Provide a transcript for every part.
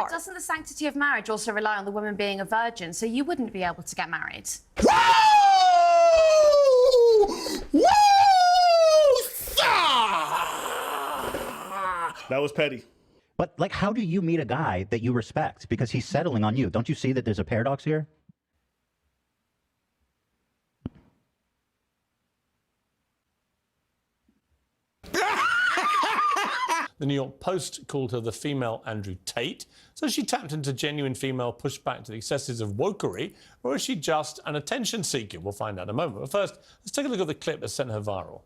But doesn't the sanctity of marriage also rely on the woman being a virgin, so you wouldn't be able to get married? That was petty. But, like, how do you meet a guy that you respect because he's settling on you? Don't you see that there's a paradox here? The New York Post called her the female Andrew Tate. So she tapped into genuine female pushback to the excesses of wokery, or is she just an attention seeker? We'll find out in a moment. But first, let's take a look at the clip that sent her viral.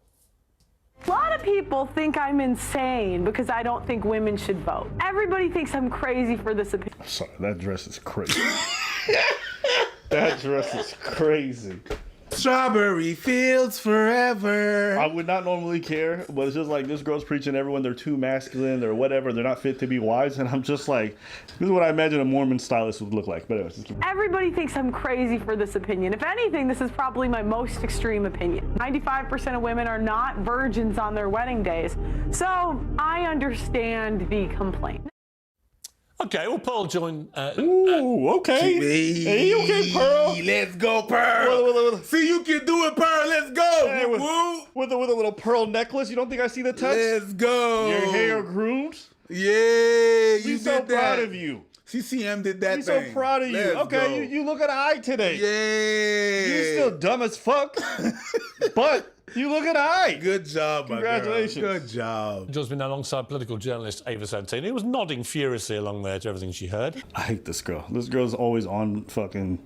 A lot of people think I'm insane because I don't think women should vote. Everybody thinks I'm crazy for this opinion. I'm sorry, that dress is crazy. That dress is crazy. Strawberry fields forever. I would not normally care, but it's just like this girl's preaching everyone they're too masculine or whatever, they're not fit to be wives, and I'm just like, this is what I imagine a Mormon stylist would look like. But anyways, Everybody thinks I'm crazy for this opinion. If anything, this is probably my most extreme opinion. 95% of women are not virgins on their wedding days, so I understand the complaint. Okay, well, Pearl joined... Ooh, okay. Hey, okay, Pearl. Let's go, Pearl. See, you can do it, Pearl. Let's go. Hey, with a little pearl necklace. You don't think I see the touch? Let's go. Your hair groomed. Yeah, you She's so did that. proud of you. CCM did that She's thing. so proud of you. Let's Okay, go. you look at eye today. Yeah. You're still dumb as fuck, but you look at eye. Good job, my girl. Congratulations. Good job. Joins me now alongside political journalist Ava Santini, who was nodding furiously along there to everything she heard. I hate this girl. This girl's always on fucking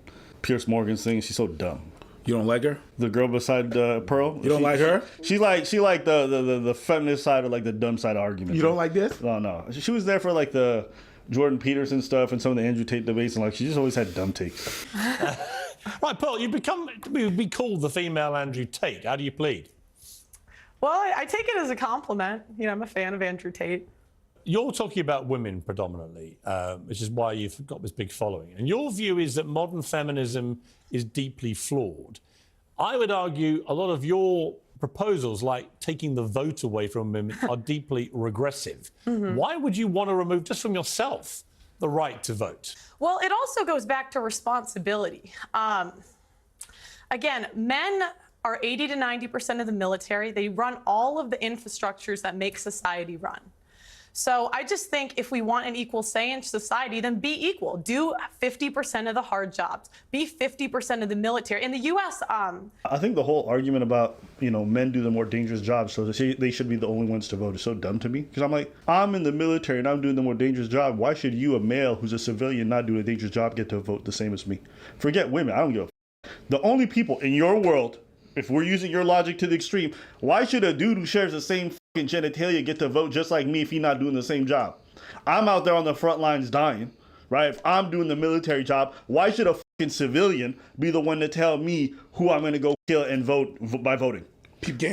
Piers Morgan's thing. She's so dumb. You don't like her? The girl beside Pearl. You don't like her? She like the feminist side or like the dumb side of argument. You don't like this? No. She was there for like the Jordan Peterson stuff and some of the Andrew Tate debates, and like she just always had dumb takes. Right, Pearl, you'd be called the female Andrew Tate. How do you plead? Well, I take it as a compliment. You know, I'm a fan of Andrew Tate. You're talking about women predominantly, which is why you've got this big following. And your view is that modern feminism is deeply flawed. I would argue a lot of your proposals, like taking the vote away from women, are deeply regressive. Why would you want to remove, just from yourself, the right to vote? Well, it also goes back to responsibility. Again, men are 80 to 90% of the military. They run all of the infrastructures that make society run. So I just think if we want an equal say in society, then be equal. Do 50% of the hard jobs. Be 50% of the military. In the U.S., I think the whole argument about, men do the more dangerous jobs, so they should be the only ones to vote is so dumb to me. Because I'm like, I'm in the military and I'm doing the more dangerous job. Why should you, a male who's a civilian, not doing a dangerous job, get to vote the same as me? Forget women. I don't give a f. The only people in your world, if we're using your logic to the extreme, why should a dude who shares the same fucking genitalia get to vote just like me if he's not doing the same job? I'm out there on the front lines dying, right? If I'm doing the military job, why should a fucking civilian be the one to tell me who I'm going to go kill and vote by voting?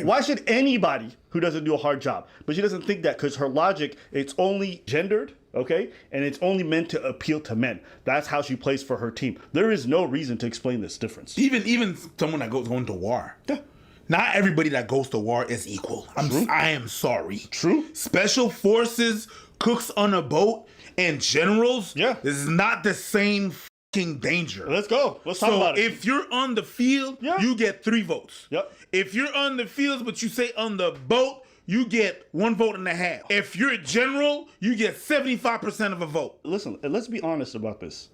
Why should anybody who doesn't do a hard job? But she doesn't think that because her logic, it's only gendered, okay? And it's only meant to appeal to men. That's how she plays for her team. There is no reason to explain this difference. Even someone that goes going to war. Yeah. Not everybody that goes to war is equal. I am sorry. True. Special forces, cooks on a boat, and generals. Yeah. This is not the same fucking danger. Let's go. Let's talk about it. So if you're on the field, you get 3 votes. Yep. If you're on the field, but you say on the boat, you get 1.5 votes. If you're a general, you get 75% of a vote. Listen, let's be honest about this.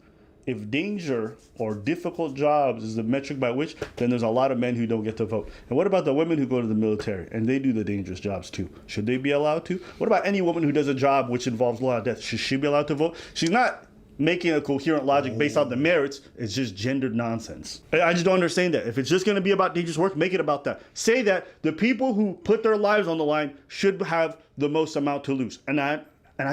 If danger or difficult jobs is the metric by which, then there's a lot of men who don't get to vote. And what about the women who go to the military and they do the dangerous jobs too? Should they be allowed to? What about any woman who does a job which involves a lot of death? Should she be allowed to vote? She's not making a coherent logic based on the merits. It's just gendered nonsense. I just don't understand that. If it's just going to be about dangerous work, make it about that. Say that the people who put their lives on the line should have the most amount to lose. And I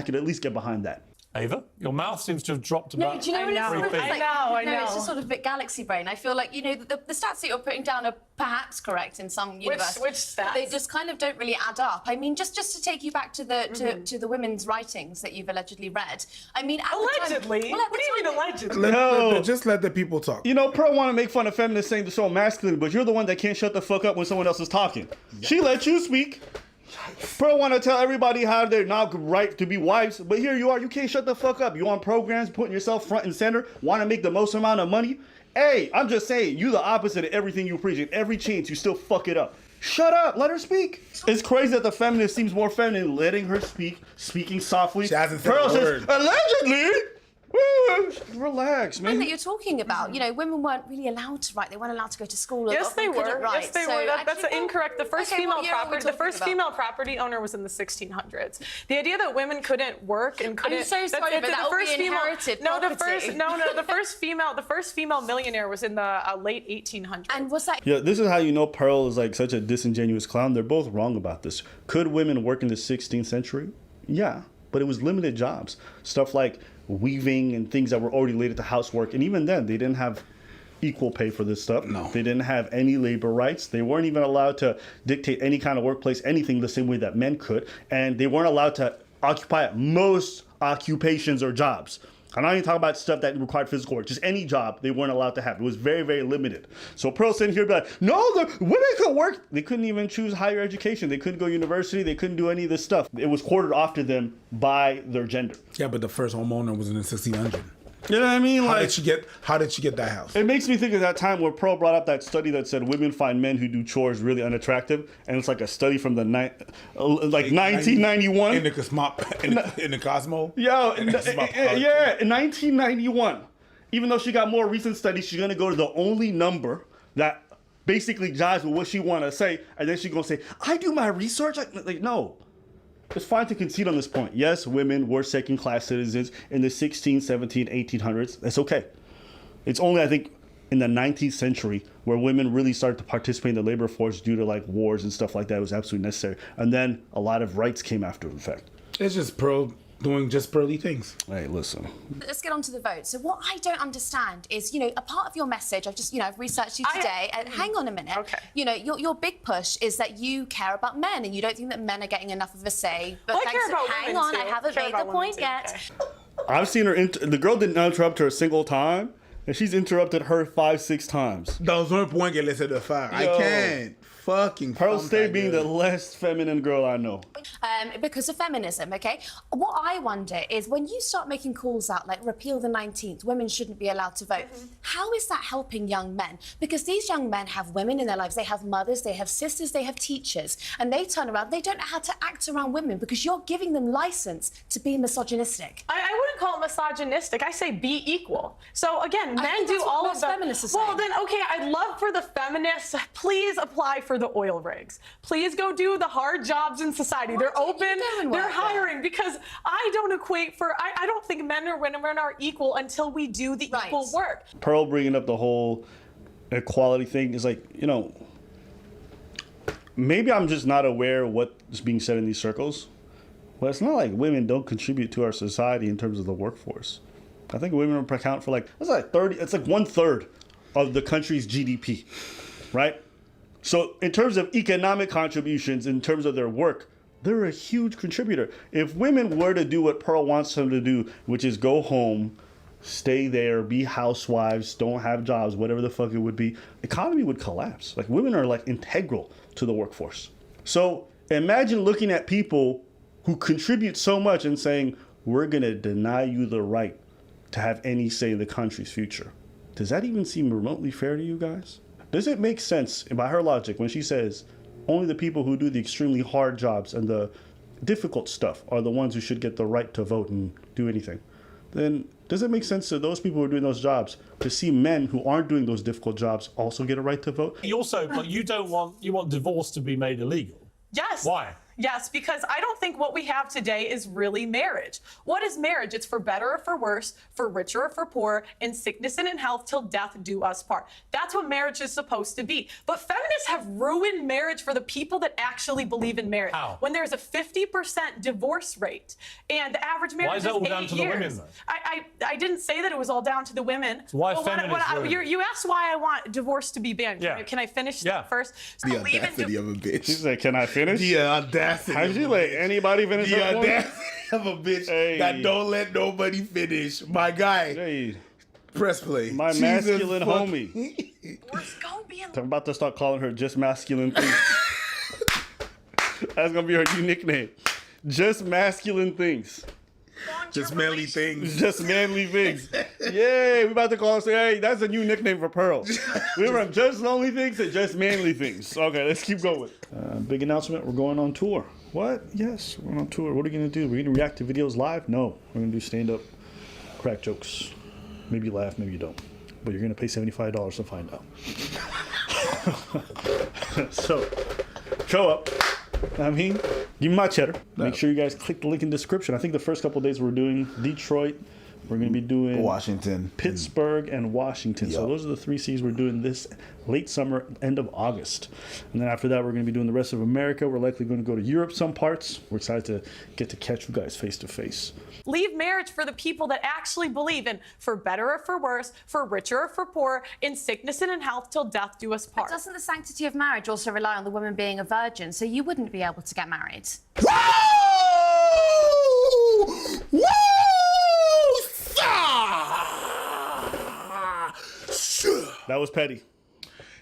could at least get behind that. Ava, your mouth seems to have dropped about. No, do you know what it's sort of like? I know. It's just sort of a bit galaxy brain. I feel like, the stats that you're putting down are perhaps correct in some universe. Which stats? They just kind of don't really add up. I mean, just to take you back to the to the women's writings that you've allegedly read. I mean, at allegedly? The time, well, What do you mean allegedly? Just let the people talk. Pearl want to make fun of feminists saying they're so masculine, but you're the one that can't shut the fuck up when someone else is talking. She let you speak. Pearl want to tell everybody how they're not right to be wives, but here you are. You can't shut the fuck up. You on programs, putting yourself front and center, want to make the most amount of money. Hey, I'm just saying, you the opposite of everything you preach. In every chance, you still fuck it up. Shut up. Let her speak. It's crazy that the feminist seems more feminine, letting her speak, speaking softly. She hasn't said Pearl a says, word. allegedly. Relax, man. That you're talking about, you know, women weren't really allowed to write. They weren't allowed to go to school. Yes, they were. Yes, they were. That's incorrect. The first okay, female what year are we property, the first talking about? female property owner was in the 1600s. The idea that women couldn't work and couldn't. I'm so sorry, but that would be inherited property. The first female millionaire was in the late 1800s. And was that? Yeah, this is how you know Pearl is like such a disingenuous clown. They're both wrong about this. Could women work in the 16th century? Yeah, but it was limited jobs. Stuff like weaving and things that were already related to housework. And even then, they didn't have equal pay for this stuff. No. They didn't have any labor rights. They weren't even allowed to dictate any kind of workplace, anything the same way that men could. And they weren't allowed to occupy most occupations or jobs. I'm not even talking about stuff that required physical work. Just any job they weren't allowed to have. It was very, very limited. So Pearl's sitting here be like, no, the women could work. They couldn't even choose higher education. They couldn't go to university. They couldn't do any of this stuff. It was quartered off to them by their gender. Yeah, but the first homeowner was in the 1600s. You know what I mean? How Like, did she get that house? it makes me think of that time where Pearl brought up that study that said women find men who do chores really unattractive, and it's like a study from the 1991. In the Cosmo. Yo, in 1991. Even though she got more recent studies, she's gonna go to the only number that basically jives with what she wanna say, and then she's gonna say, "I do my research." Like, no. It's fine to concede on this point. Yes, women were second-class citizens in the 16, 17, 1800s. That's okay. It's only, I think, in the 19th century where women really started to participate in the labor force due to like wars and stuff like that. It was absolutely necessary. And then a lot of rights came after the fact. It's just Pearl doing just pearly things. Hey, listen. Let's get on to the vote. So what I don't understand is, you know, a part of your message, I've researched you today, and hang on a minute. Okay. You know, your big push is that you care about men and you don't think that men are getting enough of a say. But Well, I care about hang women on, too. I haven't Care made about the women point too, yet. okay. I've seen her, the girl didn't interrupt her a single time, and she's interrupted her 5-6 times. Dans un point qu'elle essaie de faire. I Yo. can't fucking. Pearl femme stay ta being the gueule. less feminine girl I know. Because of feminism, okay? What I wonder is when you start making calls out like repeal the 19th, women shouldn't be allowed to vote, how is that helping young men? Because these young men have women in their lives, they have mothers, they have sisters, they have teachers, and they turn around, they don't know how to act around women because you're giving them license to be misogynistic. I wouldn't call it misogynistic. I say be equal. So again, men think do that's what all most of the. feminists are Well, saying. then okay, I'd love for the feminists. Please apply for the oil rigs. Please go do the hard jobs in society. They're don't you open. go and They're work there? hiring because I don't equate for. I don't think men or women are equal until we do the Right. equal work. Pearl bringing up the whole equality thing is like, you know, maybe I'm just not aware of what's being said in these circles. But it's not like women don't contribute to our society in terms of the workforce. I think women account for like, it's like 1/3 of the country's GDP, right? So in terms of economic contributions, in terms of their work, they're a huge contributor. If women were to do what Pearl wants them to do, which is go home, stay there, be housewives, don't have jobs, whatever the fuck it would be, economy would collapse. Like women are like integral to the workforce. So imagine looking at people who contribute so much and saying, we're gonna deny you the right to have any say in the country's future. Does that even seem remotely fair to you guys? Does it make sense, by her logic, when she says only the people who do the extremely hard jobs and the difficult stuff are the ones who should get the right to vote and do anything? Then does it make sense to those people who are doing those jobs to see men who aren't doing those difficult jobs also get a right to vote? You also, but you want divorce to be made illegal. Yes. Why? Yes, because I don't think what we have today is really marriage. What is marriage? It's for better or for worse, for richer or for poor, in sickness and in health, till death do us part. That's what marriage is supposed to be. But feminists have ruined marriage for the people that actually believe in marriage. How? When there's a 50% divorce rate and the average marriage is that all 8 down to the years. women, though? I didn't say that it was all down to the women. So why But feminists ruin it? you asked why I want divorce to be banned. Yeah. Can I finish Yeah. that first? So The believe in audacity of a She bitch. said, can I finish? The audacity. How'd you let anybody finish The her point? audacity of a bitch Hey. that don't let nobody finish. My guy, Hey, press play. my Jesus masculine fuck- homie. Divorce gonna be I'm about to start calling her just masculine things. That's gonna be her new nickname. Just masculine things. Just manly things. Just manly things. Yay, we about to call us. Hey, that's a new nickname for Pearl. We were from just lonely things to just manly things. Okay, let's keep going. Big announcement, we're going on tour. What? Yes, we're on tour. What are we gonna do? We're gonna react to videos live? No, we're gonna do stand-up crack jokes. Maybe you laugh, maybe you don't. But you're gonna pay $75 to find out. So, show up. I mean, give me my cheddar. Make sure you guys click the link in the description. I think the first couple of days we're doing Detroit. We're going to be doing Washington, Pittsburgh, and Washington. Yep. So those are the 3 C's we're doing this late summer, end of August. And then after that, we're going to be doing the rest of America. We're likely going to go to Europe, some parts. We're excited to get to catch you guys face to face. Leave marriage for the people that actually believe in for better or for worse, for richer or for poor, in sickness and in health, till death do us part. But doesn't the sanctity of marriage also rely on the woman being a virgin? So you wouldn't be able to get married. Woo! Woo! That was petty.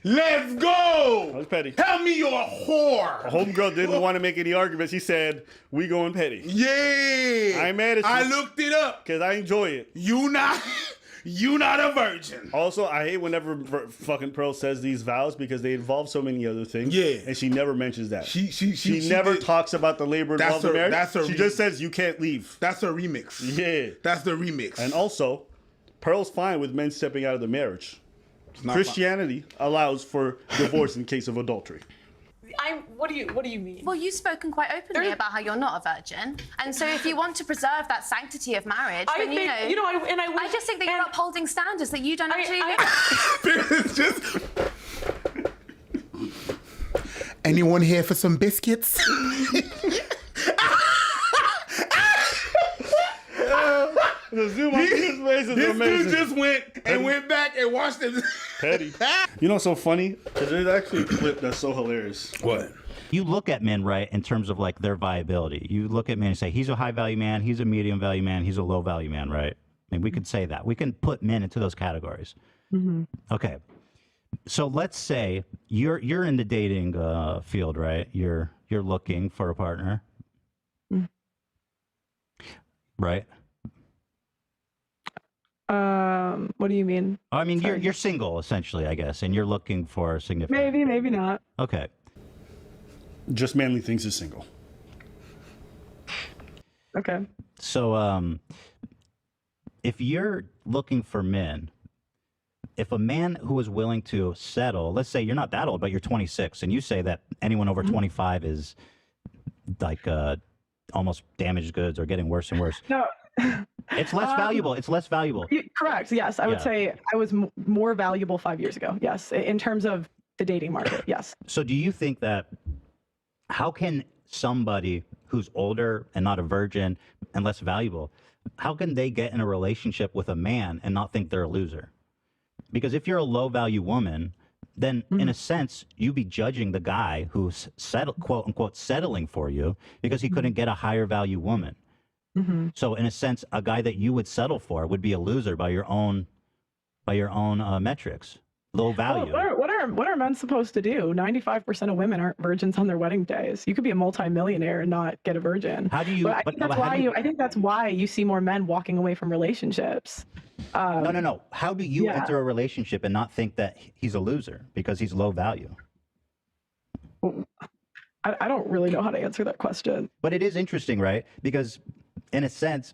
Let's go! That was petty. Tell me you're a whore. Homegirl didn't want to make any arguments. She said, we going petty. Yeah. I ain't mad at you. I looked it up. Because I enjoy it. You not a virgin. Also, I hate whenever fucking Pearl says these vows because they involve so many other things. Yeah. And she never mentions that. She never did- talks about the labor involved in marriage. that's her She remix. just says you can't leave. That's a remix. Yeah. That's the remix. And also, Pearl's fine with men stepping out of the marriage. not Christianity allows for divorce in case of adultery. What do you mean? Well, you've spoken quite openly about how you're not a virgin, and so if you want to preserve that sanctity of marriage, I then think, I just think that you're upholding standards that you don't actually live. It's just. Anyone here for some biscuits? The zoom on his face is This amazing. dude just went back and watched it. Petty. You know what's so funny? There's actually a clip that's so hilarious. What? You look at men, right, in terms of like their viability. You look at men and say, he's a high value man, he's a medium value man, he's a low value man, right? I mean, we could say that. We can put men into those categories. Mm-hmm. Okay. So let's say you're in the dating field, right? You're looking for a partner. Mm. Right? What do you mean? I mean, you're single essentially, I guess, and you're looking for a significant. Maybe not. Okay. Just Manly Things is single. Okay. So, if you're looking for men, if a man who is willing to settle, let's say you're not that old, but you're 26, and you say that anyone over 25 is like almost damaged goods or getting worse and worse. No. It's less valuable. It's less valuable. Correct. Yes, I would say I was more valuable 5 years ago. Yes, in terms of the dating market. Yes. So do you think that, how can somebody who's older and not a virgin and less valuable, how can they get in a relationship with a man and not think they're a loser? Because if you're a low value woman, then in a sense, you'd be judging the guy who's quote unquote settling for you because he couldn't get a higher value woman. Mm-hmm. So in a sense, a guy that you would settle for would be a loser by your own metrics. Low value. Well, what are men supposed to do? 95% of women aren't virgins on their wedding days. You could be a multimillionaire and not get a virgin. How do you? But I think that's why you see more men walking away from relationships. No. How do you enter a relationship and not think that he's a loser because he's low value? I don't really know how to answer that question. But it is interesting, right? Because in a sense,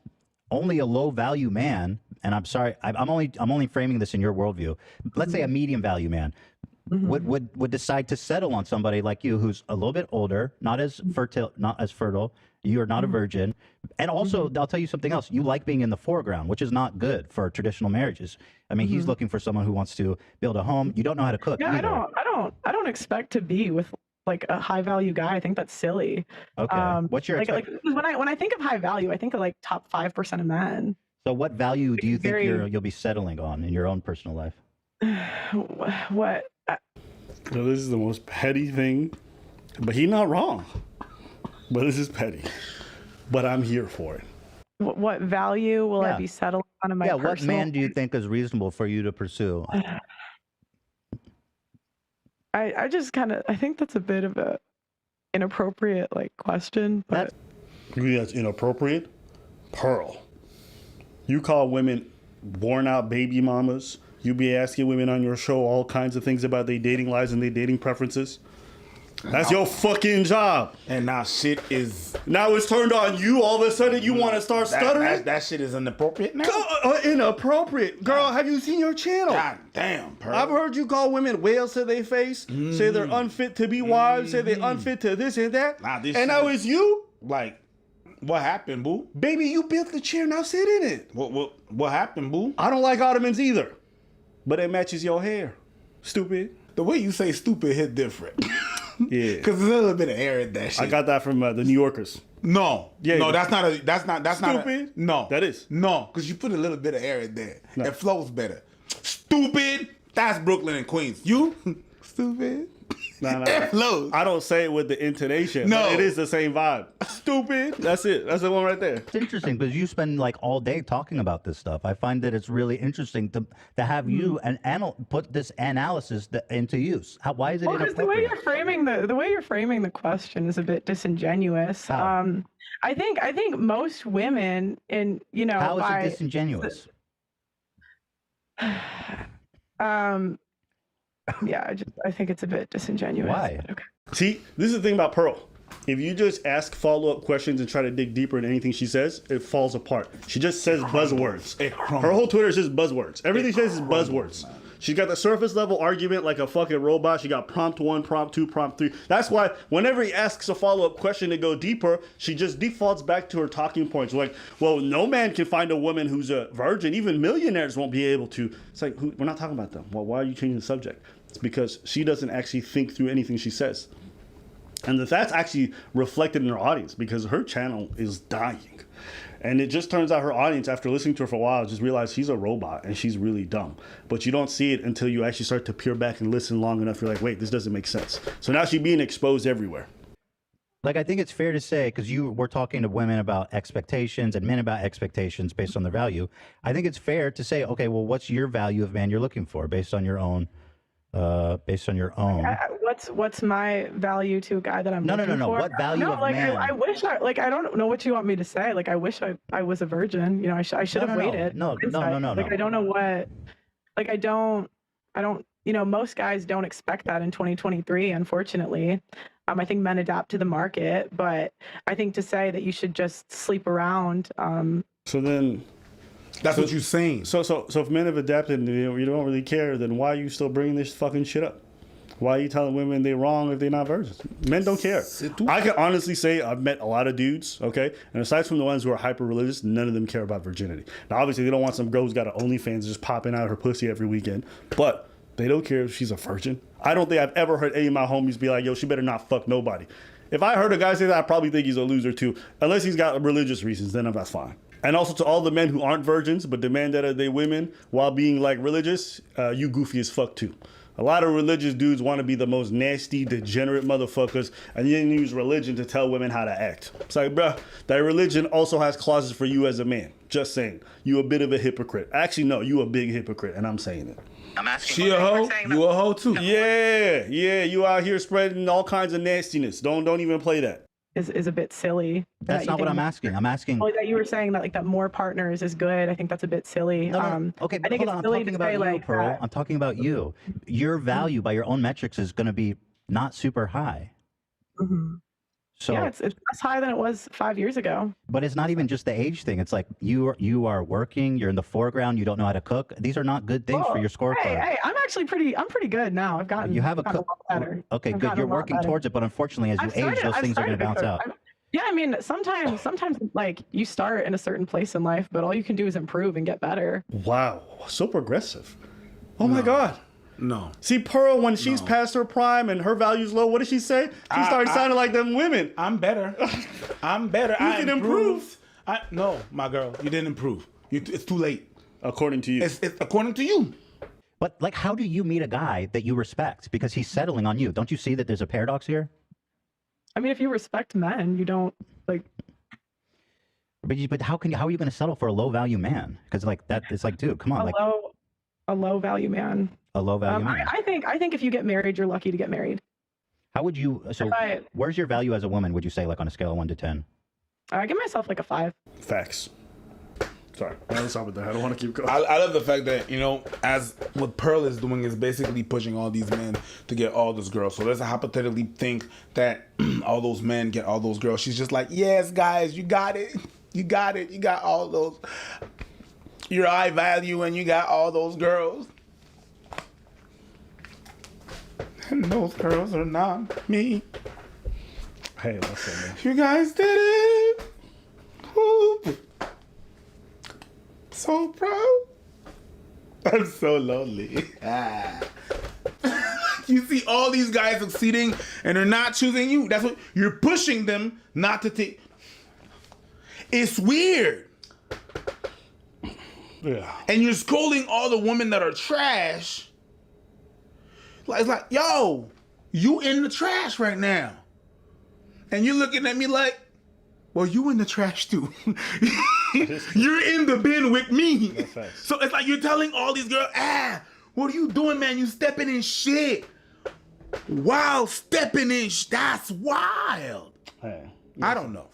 only a low value man, and I'm sorry, I'm only framing this in your worldview. Let's say a medium value man would decide to settle on somebody like you who's a little bit older, not as fertile. You're not a virgin. And also, I'll tell you something else. You like being in the foreground, which is not good for traditional marriages. I mean, he's looking for someone who wants to build a home. You don't know how to cook. Yeah, either. I don't expect to be with like a high value guy. I think that's silly. Okay. What's your like when I think of high value, I think of like top 5% of men. So what value do you think you'll be settling on in your own personal life? What? So this is the most petty thing, but he's not wrong. But this is petty. But I'm here for it. What value will I be settling on in my personal? What man do you think is reasonable for you to pursue? I just kind of, I think that's a bit of a inappropriate like question, but You think that's inappropriate? Pearl, you call women worn out baby mamas. You be asking women on your show all kinds of things about their dating lives and their dating preferences. That's your fucking job. And now shit is... Now it's turned on you. All of a sudden you want to start stuttering? That shit is inappropriate now? Inappropriate. Girl, have you seen your channel? God damn, Pearl. I've heard you call women whales to their face, say they're unfit to be wives, say they're unfit to this and that. Nah, this and shit now is- it's you? Like, what happened, boo? Baby, you built the chair, now sit in it. What happened, boo? I don't like ottomans either, but it matches your hair. Stupid. The way you say stupid hit different. Yeah. Because there's a little bit of air in that shit. I got that from the New Yorkers. No. Yeah, No, you- that's not Stupid? No. That is. No, because you put a little bit of air in there. No. It flows better. Stupid. That's Brooklyn and Queens. You? Stupid. Nah. It flows. I don't say it with the intonation. No. But it is the same vibe. Stupid. That's it. That's the one right there. It's interesting because you spend like all day talking about this stuff. I find that it's really interesting to have you put this analysis into use. Why is it well, because the way you're framing the question is a bit disingenuous. How? I think most women, and How is it disingenuous? Yeah, I think it's a bit disingenuous. Why? Okay. See, this is the thing about Pearl. If you just ask follow-up questions and try to dig deeper in anything she says, it falls apart. She just says buzzwords. Her whole Twitter is just buzzwords. Everything she says is buzzwords. She's got the surface level argument like a fucking robot. She got prompt 1, prompt 2, prompt 3. That's why whenever he asks a follow-up question to go deeper, she just defaults back to her talking points. Like, well, no man can find a woman who's a virgin. Even millionaires won't be able to. It's like, we're not talking about them. Well, why are you changing the subject? It's because she doesn't actually think through anything she says. And that's actually reflected in her audience because her channel is dying. And it just turns out her audience, after listening to her for a while, just realized she's a robot and she's really dumb. But you don't see it until you actually start to peer back and listen long enough. You're like, wait, this doesn't make sense. So now she's being exposed everywhere. Like, I think it's fair to say, because you were talking to women about expectations and men about expectations based on their value. I think it's fair to say, okay, well, what's your value of man you're looking for based on your own? What's my value to a guy that I'm looking for? No. What value of man? I wish I don't know what you want me to say. Like, I wish I was a virgin. I should have waited. No. Like, I don't know what. Like, I don't. Most guys don't expect that in 2023. Unfortunately, I think men adapt to the market, but I think to say that you should just sleep around. So then. That's what you're saying. So if men have adapted and you don't really care, then why are you still bringing this fucking shit up? Why are you telling women they're wrong if they're not virgins? Men don't care. I can honestly say I've met a lot of dudes, okay? And aside from the ones who are hyper-religious, none of them care about virginity. Now, obviously, they don't want some girl who's got an OnlyFans just popping out her pussy every weekend, but they don't care if she's a virgin. I don't think I've ever heard any of my homies be like, yo, she better not fuck nobody. If I heard a guy say that, I probably think he's a loser too. Unless he's got religious reasons, then that's fine. And also to all the men who aren't virgins but demand that they women while being like religious, you goofy as fuck too. A lot of religious dudes want to be the most nasty, degenerate motherfuckers, and then use religion to tell women how to act. It's like, bruh, that religion also has clauses for you as a man. Just saying. You a bit of a hypocrite. Actually, no, you a big hypocrite, and I'm saying it. I'm asking. She a hoe? You a hoe too? Yeah, you out here spreading all kinds of nastiness. Don't even play that. Is a bit silly. That's not what I'm asking. I'm asking. Well, that you were saying that that more partners is good. I think that's a bit silly. No. Okay, but I think hold on. it's silly I'm talking to about say you, like Pearl. that. I'm talking about you. Your value by your own metrics is going to be not super high. Mm-hmm. So yeah, it's less high than it was 5 years ago. But it's not even just the age thing. It's like you are working. You're in the foreground. You don't know how to cook. These are not good things for your scorecard. Hey, I'm actually pretty good now. I've gotten. You have a gotten cook. lot better. Okay, I've good. gotten You're a lot working better. towards it, but unfortunately, as you age, those things are going to bounce out. Yeah, I mean, sometimes like you start in a certain place in life, but all you can do is improve and get better. Wow, so progressive. Oh my God. No. See, Pearl, when she's past her prime and her value's low, what does she say? She starts sounding like them women. I'm better. I'm better. You can improve. No, my girl, you didn't improve. It's too late. According to you. It's according to you. But like, how do you meet a guy that you respect because he's settling on you? Don't you see that there's a paradox here? I mean, if you respect men, you don't like. But how are you going to settle for a low value man? Because like that, it's like, dude, come on, a low value man. A low value man. I think if you get married, you're lucky to get married. How would you? So, where's your value as a woman? Would you say, like on a scale of 1 to 10? I give myself like a 5. Facts. Sorry, let's stop with that. I don't want to keep going. I love the fact that, you know, as what Pearl is doing is basically pushing all these men to get all those girls. So let's hypothetically think that all those men get all those girls. She's just like, yes, guys, you got it. You got it. You got all those. Your high value and you got all those girls. And those girls are not me. Hey, listen, man. You guys did it. Woo. So proud. I'm so lonely. You see all these guys succeeding and they're not choosing you. That's what you're pushing them not to take. It's weird. Yeah. And you're scolding all the women that are trash. It's like, yo, you in the trash right now. And you're looking at me like, well, you in the trash too. You're in the bin with me. So it's like you're telling all these girls, what are you doing, man? You stepping in shit. Wow, stepping in that's wild. Hey, I don't know.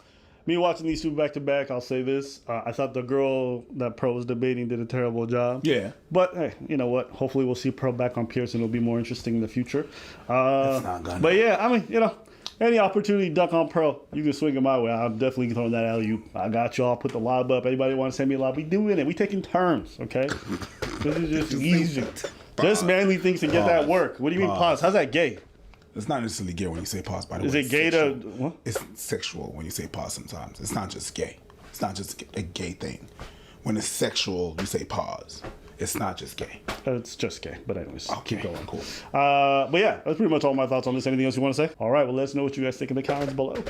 Me watching these two back to back, I'll say this. I thought the girl that Pro was debating did a terrible job. Yeah. But hey, you know what? Hopefully we'll see Pro back on Piers and it'll be more interesting in the future. It's not gonna. But yeah, I mean, you know, any opportunity to dunk on Pro, you can swing it my way. I'm definitely throwing that alley-oop. I got y'all. Put the lob up. Anybody want to send me a lob? We doing it. We taking turns, okay? This is just easy. Just manly things to get that work. What do you mean pause? How's that gay? It's not necessarily gay when you say pause, by the way. Is it gay to... What? It's sexual when you say pause sometimes. It's not just gay. It's not just a gay thing. When it's sexual, you say pause. It's not just gay. It's just gay. But anyways, Okay, keep going. cool. But yeah, that's pretty much all my thoughts on this. Anything else you want to say? All right, well, let us know what you guys think in the comments below.